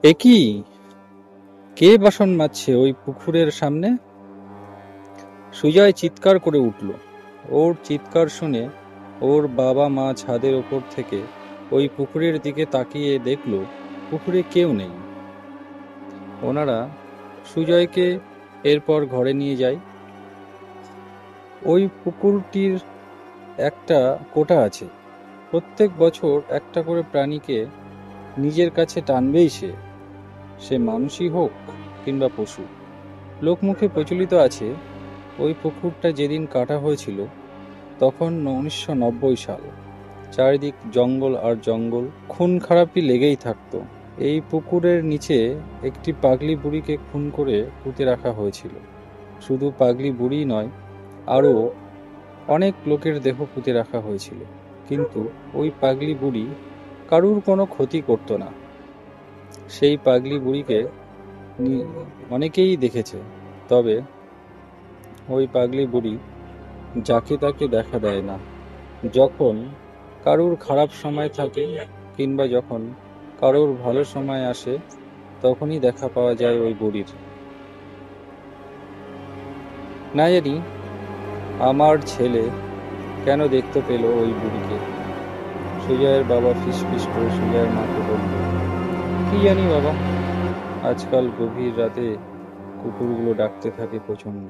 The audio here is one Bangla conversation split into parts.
এ কি, কে বাসন মাজছে ওই পুকুরের সামনে? সুজয় চিৎকার করে উঠল। ওর চিৎকার শুনে ওর বাবা মা ছাদের ওপর থেকে ওই পুকুরের দিকে তাকিয়ে দেখল পুকুরে কেউ নেই। ওনারা সুজয়কে এরপর ঘরে নিয়ে যায়। ওই পুকুরটির একটা কোটা আছে, প্রত্যেক বছর একটা করে প্রাণীকে নিজের কাছে টানবেই সে মানুষই হোক কিংবা পশু। লোকমুখে প্রচলিত আছে ওই পুকুরটা যেদিন কাটা হয়েছিল তখন 1990 সাল। চারিদিক জঙ্গল আর জঙ্গল, খুন খারাপি লেগেই থাকতো। এই পুকুরের নিচে একটি পাগলি বুড়িকে খুন করে পুঁতে রাখা হয়েছিল। শুধু পাগলি বুড়ি নয়, আরও অনেক লোকের দেহ পুঁতে রাখা হয়েছিল, কিন্তু ওই পাগলি বুড়ি কারুর কোনো ক্ষতি করতো না। সেই পাগলি বুড়িকে অনেকেই দেখেছে, তবে ওই পাগলি বুড়ি যাকে তাকে দেখা দেয় না। যখন কারুর খারাপ সময় থাকে কিংবা যখন কারুর ভালো সময় আসে, তখনই দেখা পাওয়া যায় ওই বুড়ির। না জানি আমার ছেলে কেন দেখতে পেল ওই বুড়িকে। সুজয়ের বাবা ফিসফিস করে সুজয়ের মাকে বলল, কি জানি বাবা, আজকাল গভীর রাতে কুকুরগুলো ডাকতে থাকে প্রচণ্ড।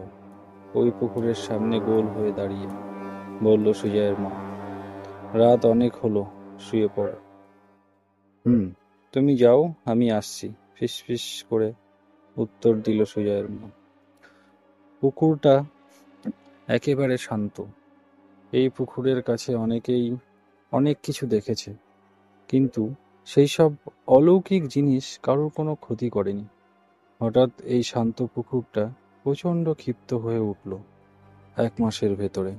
ওই পুকুরের সামনে গোল হয়ে দাঁড়িয়ে বলল সুজয়ের মা। রাত অনেক হলো, শুয়ে পড়ো। তুমি যাও, আমি আসছি, ফিসফিস করে উত্তর দিল সুজয়ের মা। পুকুরটা একেবারে শান্ত। এই পুকুরের কাছে অনেকেই অনেক কিছু দেখেছে, কিন্তু সেই সব অলৌকিক জিনিস কারোর কোনো ক্ষতি করেনি। হঠাৎ এই শান্ত পুকুরটা প্রচণ্ড ক্ষিপ্ত হয়ে উঠল 1 মাসের ভেতরে।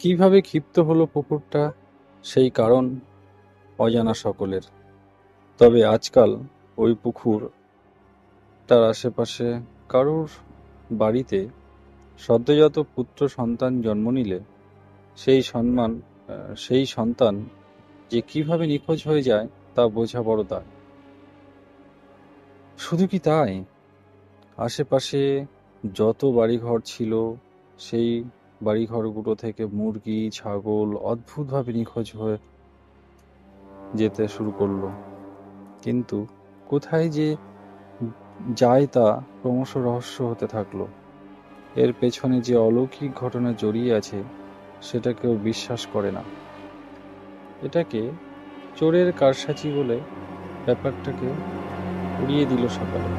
কিভাবে ক্ষিপ্ত হলো পুকুরটা, সেই কারণ অজানা সকলের। তবে আজকাল ওই পুকুর তার আশেপাশে কারুর বাড়িতে সদ্যোজাত পুত্র সন্তান জন্ম নিলে সেই সন্তান যে কিভাবে নিখোঁজ হয়ে যায় তা বোঝা বড় দায়। শুধু কি তাই, আশেপাশে যত বাড়িঘর ছিল সেই বাড়িঘরগুলো থেকে মুরগি ছাগল অদ্ভুতভাবে নিখোঁজ হয়ে যেতে শুরু করলো। কিন্তু কোথায় যে যায় তা ক্রমশ রহস্য হতে থাকলো। এর পেছনে যে অলৌকিক ঘটনা জড়িয়ে আছে সেটা কেউ বিশ্বাস করে না। এটাকে চোরের কারসাজি বলে ব্যাপারটাকে উড়িয়ে দিল সকালে।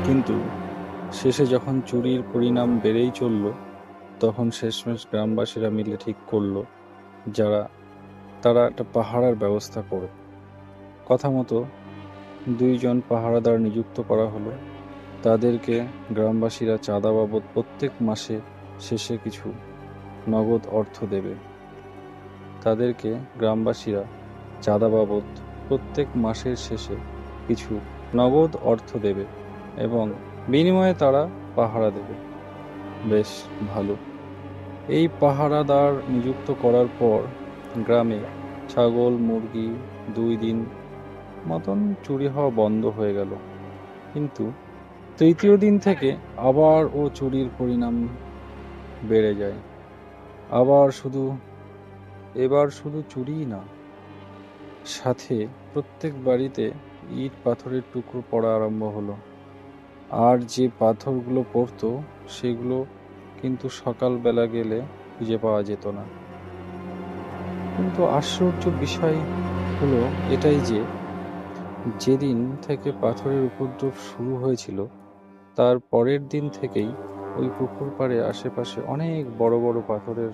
কিন্তু শেষে যখন চুরির পরিণাম বেড়েই চলল, তখন শেষমেশ গ্রামবাসীরা মিলে ঠিক করল তারা একটা পাহারার ব্যবস্থা করবে। কথা মতো 2 জন পাহারাদার নিযুক্ত করা হলো। তাদেরকে গ্রামবাসীরা চাঁদা বাবদ প্রত্যেক মাসে শেষে কিছু নগদ অর্থ দেবে। তাদেরকে গ্রামবাসীরা চাঁদা বাবদ প্রত্যেক মাসের শেষে কিছু নগদ অর্থ দেবে এবং বিনিময়ে তারা পাহারা দেবে। বেশ ভালো। এই পাহারাদার নিযুক্ত করার পর গ্রামে ছাগল মুরগি 2 দিন মতন চুরি হওয়া বন্ধ হয়ে গেল। কিন্তু 3য় দিন থেকে আবার চুরির পরিণাম বেড়ে যায়। এবার শুধু চুরিই না, সাথে প্রত্যেক বাড়িতে ইট পাথরের টুকরো পড়া আরম্ভ হলো। আর যে পাথরগুলো পড়তো সেগুলো কিন্তু সকালবেলা গেলে খুঁজে পাওয়া যেত না। কিন্তু আশ্চর্য বিষয় হলো এটাই যে যেদিন থেকে পাথরের উপদ্রব শুরু হয়েছিল তার পরের দিন থেকেই ওই পুকুর পাড়ে আশেপাশে অনেক বড় বড় পাথরের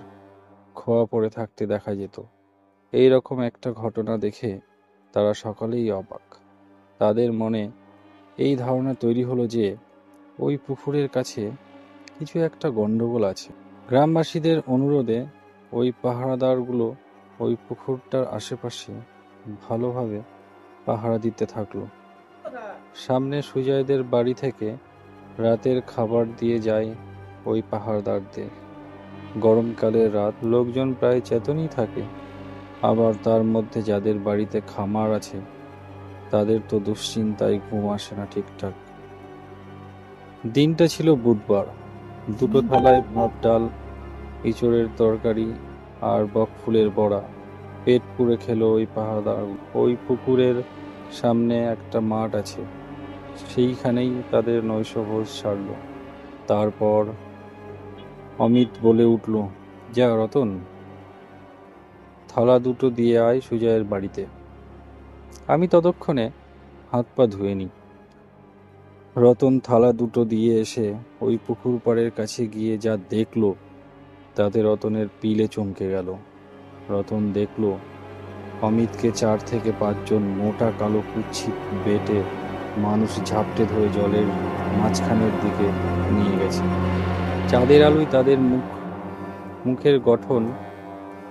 খোয়া পড়ে থাকতে দেখা যেত। এই রকম একটা ঘটনা দেখে তারা সকলেই অবাক। তাদের মনে এই ধারণা তৈরি হলো যে ওই পুকুরের কাছে কিছু একটা গন্ডগোল আছে। গ্রামবাসীদের অনুরোধে ওই পাহারাদারগুলো ওই পুকুরটার আশেপাশে ভালোভাবে পাহারা দিতে থাকলো। সামনে সুজয়দের বাড়ি থেকে রাতের খাবার দিয়ে যায় ওই পাহারাদারদের। গরমকালের রাত, লোকজন প্রায় চেতনই থাকে। আবার তার মধ্যে যাদের বাড়িতে খামার আছে তাদের তো দুশ্চিন্তায় ঘুম আসে না ঠিকঠাক। দিনটা ছিল বুধবার। দুটো থালায় ভাত, ডাল, ইঁচড়ের তরকারি আর বকফুলের বড়া। পেট পুড়ে খেলো ওই পাহাড়দার। ওই পুকুরের সামনে একটা মাঠ আছে, সেইখানেই তাদের নৈশভোজ সারল। তারপর অমিত বলে উঠল, যা রতন, থালা দুটো দিয়ে আয় সুজয়ের বাড়িতে। আমি ততক্ষণে হাত পা ধুয়ে নি। রতন থালা দুটো দিয়ে এসে ওই পুকুর পাড়ের কাছে গিয়ে যা দেখল তাতে রতনের পিলে চমকে গেল। রতন দেখল অমিতকে 4 থেকে 5 জন মোটা কালো কুৎসিত বেটে মানুষ ঝাপটে ধরে জলের মাঝখানের দিকে নিয়ে গেছে। চাঁদের আলোয় তাদের মুখের গঠন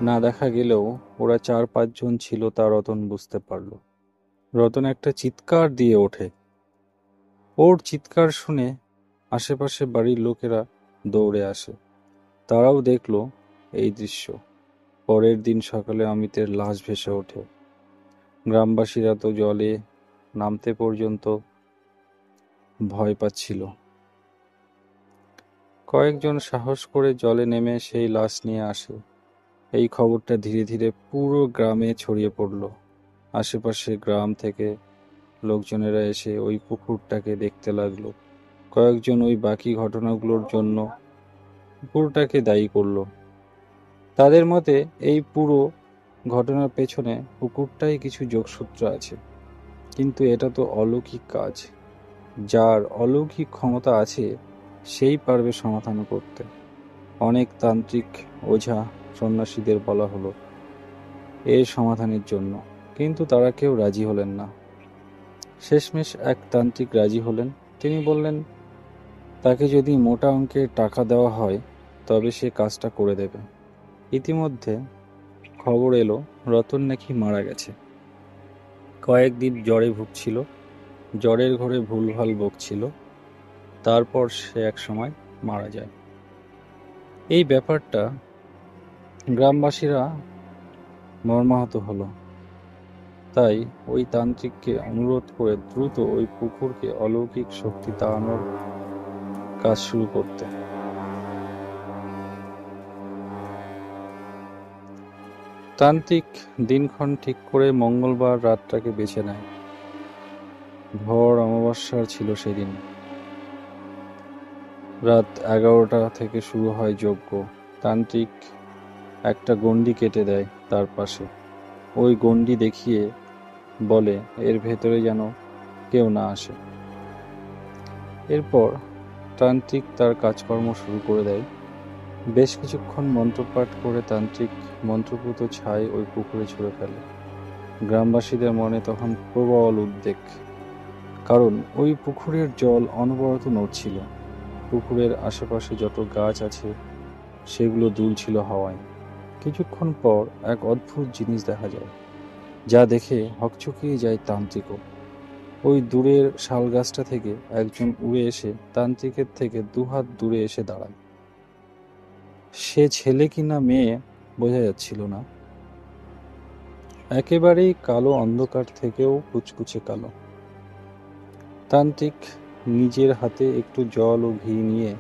না দেখা গেলেও ওরা 4-5 জন ছিল তা রতন বুঝতে পারল। রতন একটা চিৎকার দিয়ে ওঠে। ওর চিৎকার শুনে আশেপাশে বাড়ির লোকেরা দৌড়ে আসে। তারাও দেখল এই দৃশ্য। পরের দিন সকালে অমিতের লাশ ভেসে ওঠে। গ্রামবাসীরা তো জলে নামতে পর্যন্ত ভয় পাচ্ছিল। কয়েকজন সাহস করে জলে নেমে সেই লাশ নিয়ে আসে। এই খবরটা ধীরে ধীরে পুরো গ্রামে ছড়িয়ে পড়ল। আশেপাশে গ্রাম থেকে লোকজনেরা এসে ওই পুকুরটাকে দেখতে লাগলো। কয়েকজন ওই বাকি ঘটনাগুলোর জন্য পুকুরটাকে দায়ী করল। তাদের মতে এই পুরো ঘটনার পেছনে পুকুরটাই কিছু যোগসূত্র আছে। কিন্তু এটা তো অলৌকিক কাজ, যার অলৌকিক ক্ষমতা আছে সেই পারবে সমাধান করতে। অনেক তান্ত্রিক, ওঝা, সন্ন্যাসীদের বলা হলো এর সমাধানের জন্য, কিন্তু তারা কেউ রাজি হলেন না। শেষমেশ এক তান্ত্রিক রাজি হলেন। তিনি বললেন তাকে যদি মোটা অঙ্কের টাকা দেওয়া হয় তবে সে কাজটা করে দেবে। ইতিমধ্যে খবর এলো রতন নাকি মারা গেছে। কয়েকদিন জ্বরে ভুগছিল, জ্বরের ঘরে ভুলভাল বকছিল, তারপর সে এক সময় মারা যায়। এই ব্যাপারটা গ্রামবাসীরা মর্মাহত হলো। তাই ওই তান্ত্রিককে অনুরোধ করে দ্রুত ওই পুকুরকে অলৌকিক শক্তি তাড়ানোর কাজ শুরু করতে। তান্ত্রিক দিনক্ষণ ঠিক করে মঙ্গলবার রাতটাকে বেছে নেয়। ভর অমাবস্যার ছিল সেদিন। রাত 11টা থেকে শুরু হয় যজ্ঞ। তান্ত্রিক একটা গণ্ডি কেটে দেয় তার পাশে। ওই গণ্ডি দেখিয়ে বলে এর ভেতরে যেন কেউ না আসে। এরপর তান্ত্রিক তার কাজকর্ম শুরু করে দেয়। বেশ কিছুক্ষণ মন্ত্রপাঠ করে তান্ত্রিক মন্ত্রপুত ছাই ওই পুকুরে ছুঁড়ে ফেলে। গ্রামবাসীদের মনে তখন প্রবল উদ্বেগ, কারণ ওই পুকুরের জল অনবরত নড়ছিল। পুকুরের আশেপাশে যত গাছ আছে সেগুলো দুলছিল হাওয়ায়। কিছুক্ষণ পর এক অদ্ভুত জিনিস দেখা যায়, যা দেখে হকচকিয়ে যায় তান্ত্রিকও। ওই দূরের শাল গাছটা থেকে একজন উড়ে এসে তান্ত্রিকের থেকে 2 হাত দূরে এসে দাঁড়ায়। সে ছেলে কিনা মেয়ে বোঝা যাচ্ছিল না। একেবারেই কালো, অন্ধকার থেকেও কুচকুচে কালো। তান্ত্রিক নিজের হাতে একটু জল ও ঘি নিয়ে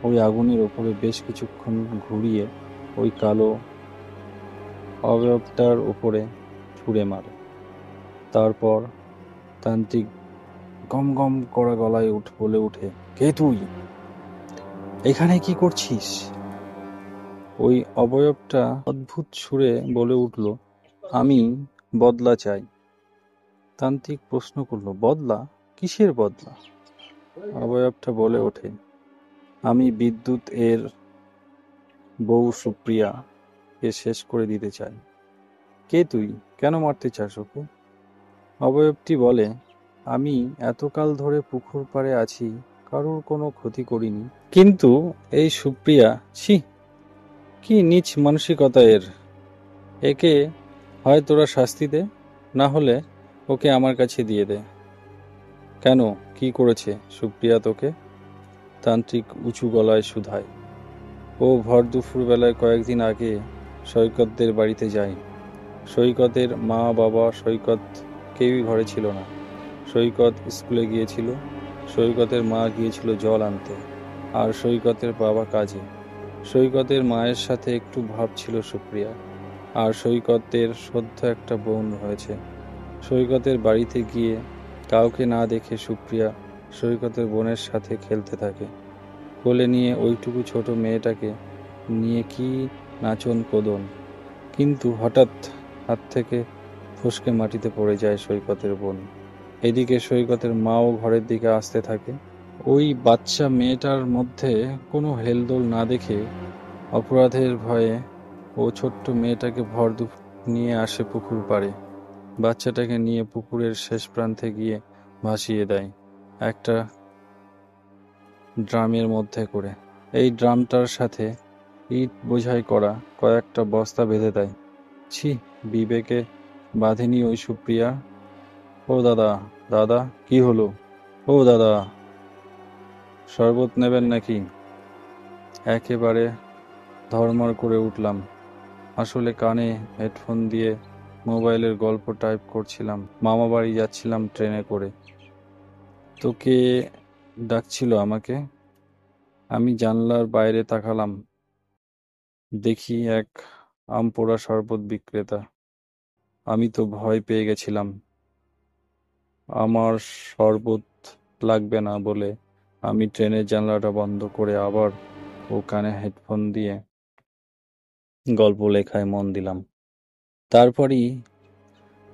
ওই আগুনের ওপরে বেশ কিছুক্ষণ ঘুরিয়ে ওই কালো অবয়বটার উপরে ছুঁড়ে মারে। তারপর তান্ত্রিক গম গম করা গলায় বলে উঠে, কে তুই? এখানে কি করছিস? ওই অবয়বটা অদ্ভুত সুরে বলে উঠল, আমি বদলা চাই। তান্ত্রিক প্রশ্ন করল, বদলা? কিসের বদলা? অবয়বটা বলে ওঠে, আমি বিদ্যুৎ এর বউ সুপ্রিয়া কে শেষ করে দিতে চাই। কে তুই? কেন মারতে চাস ওকে? অবয়বটি বলে, আমি এতকাল ধরে পুকুর পাড়ে আছি, কারোর কোনো ক্ষতি করিনি, কিন্তু এই সুপ্রিয়া, ছি, কি নীচ মানসিকতা এর। একে হয় তোরা শাস্তি দে, না হলে ওকে আমার কাছে দিয়ে দে। কেন, কি করেছে সুপ্রিয়া তোকে? তান্ত্রিক উঁচু গলায় শুধায়। ও ভর দুপুর বেলায় কয়েকদিন আগে সৈকতদের বাড়িতে যায়। সৈকতের মা বাবা সৈকত কেউই ঘরে ছিল না। সৈকত স্কুলে গিয়েছিল, সৈকতের মা গিয়েছিল জল আনতে, আর সৈকতের বাবা কাজে। সৈকতের মায়ের সাথে একটু ভাব ছিল সুপ্রিয়া। আর সৈকতের সদ্য একটা বোন হয়েছে। সৈকতের বাড়িতে গিয়ে কাউকে না দেখে সুপ্রিয়া সৈকতের বোনের সাথে খেলতে থাকে। কোলে নিয়ে ওইটুকু ছোট মেয়েটাকে নিয়ে কি নাচন কোদন। কিন্তু হঠাৎ হাত থেকে ফসকে মাটিতে পড়ে যায় সৈকতের বোন। এদিকে সৈকতের মাও ঘরের দিকে আসতে থাকে। ওই বাচ্চা মেয়েটার মধ্যে কোনো হেলদোল না দেখে অপরাধের ভয়ে ও ছোট্ট মেয়েটাকে ভর নিয়ে আসে পুকুর পাড়ে। বাচ্চাটাকে নিয়ে পুকুরের শেষ প্রান্তে গিয়ে ভাসিয়ে দেয় একটা ড্রামের মধ্যে করে। এই ড্রামটার সাথে ইট বোঝাই করা কয়েকটা বস্তা বেঁধে দেয়। ছি, বিবেকে বাঁধেনি ওই সুপ্রিয়া। ও দাদা, দাদা, কি হলো? ও দাদা, শরবত নেবেন নাকি? একেবারে ধড়মড় করে উঠলাম। আসলে কানে হেডফোন দিয়ে মোবাইলের গল্প টাইপ করছিলাম। মামাবাড়ি যাচ্ছিলাম ট্রেনে করে। তো কে ডাকছিল আমাকে? আমি জানলার বাইরে তাকালাম। দেখি এক আমপোড়া শরবত বিক্রেতা। আমি তো ভয় পেয়ে গেছিলাম। আমার শরবত লাগবে না বলে আমি ট্রেনের জানলাটা বন্ধ করে আবার ও কানে হেডফোন দিয়ে গল্প লেখায় মন দিলাম। তারপরই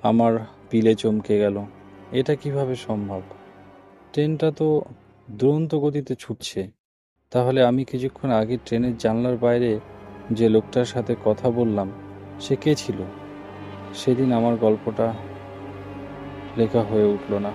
আমার পিলে চমকে গেল। এটা কিভাবে সম্ভব? ট্রেনটা তো দুরন্ত গতিতে ছুটছে। তাহলে আমি কিছুক্ষণ আগে ট্রেনের জানলার বাইরে যে লোকটার সাথে কথা বললাম, সে কে ছিল? সেদিন আমার গল্পটা লেখা হয়ে উঠল না।